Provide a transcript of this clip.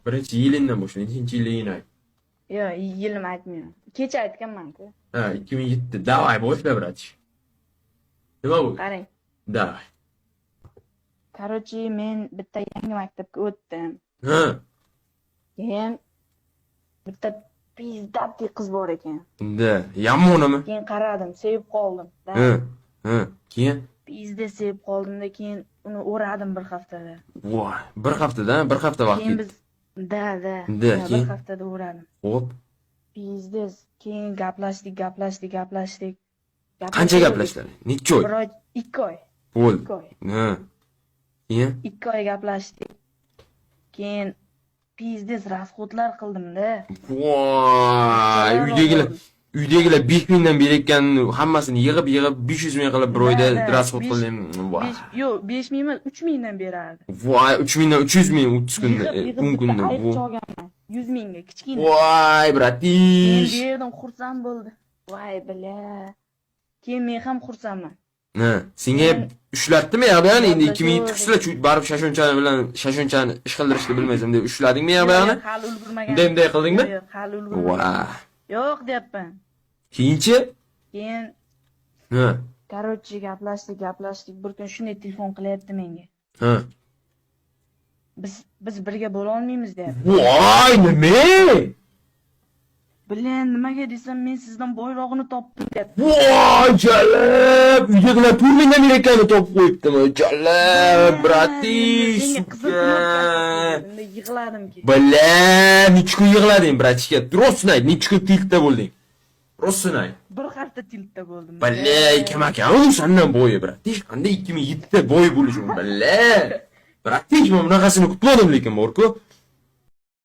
Birinchi yilingdan boshla, nechinchi yilligingni ayt. Yo'q, yilim aytmayman. Kecha aytganman-ku. Ha, 2007. Davay, boshla, bratish. Nima bu? Qarang. Davay. Короче, men bitta yangi maktabga o'tdim. Ha. Keyin bitta pizdatli qiz bor ekan. Yamonimi? Keyin qaradim, sevib qoldim. Ha. Keyin? Pizda sevib qoldimda, keyin uni o'radim bir haftada. Voy, bir haftada, bir hafta vaqt. Keyin biz bir haftada o'radim. Xo'p. Pizda, keyin gaplashdik. Qancha gaplashdilar? Necha oy? 2 oy. Bo'ldi. 2 oy. Ha. Keyin? 2 oy gaplashdik. Keyin pizda rasxodlar qildim-da. Voy, uydagilar 5000 dan berayotgan hammasini yig'ib 500 ming qilib bir oyda rasxod qildim. Voy. Yo'q, 5000 emas, 3000 dan berardi. Voy, 3000 dan 300 ming 30 kunda, 10 kunda. 100 mingga kichkina. Voy, bratish. Men berdim, xursand bo'ldi. Voy, bila. Keyin men ham xursandman. Ha, senga ushlatdimi ya bani? Endi 2007 kurslar barib shashonchani ish qildirishni bilmaysan deb ushladingmi ya bani? Hali ulgurmagan. Bunday qildingmi? Yo'q, hali ulgurmagan. Yo'q deyapman. Keyinchi? Keyin Ha. Короче, gaplashdik. Bir kun shunday telefon qilyapti menga. Ha. Biz birga bo'la olmaymiz deyapti. Voy, nima? Bilen nimaga desam, men sizdan boyrog'ini topdim deyapti. Voy, jalab! Uydagilar 4 mingdan berayotganini topib qo'yibdimi? Jalab, bratish. Endi yig'ladimki. Bilan, necha kun yig'lading, bratishga? Rostini ayt, necha kun tiltda bo'lding? Rostini ayt. Bir hafta tiltda bo'ldim. Bilan, kim ekan? Sendan bo'yi, bratish. Qanday 2007 da bo'y bo'lishim? Bilan. Bratish, men bunaqasini kutmadim lekin, bor-ku.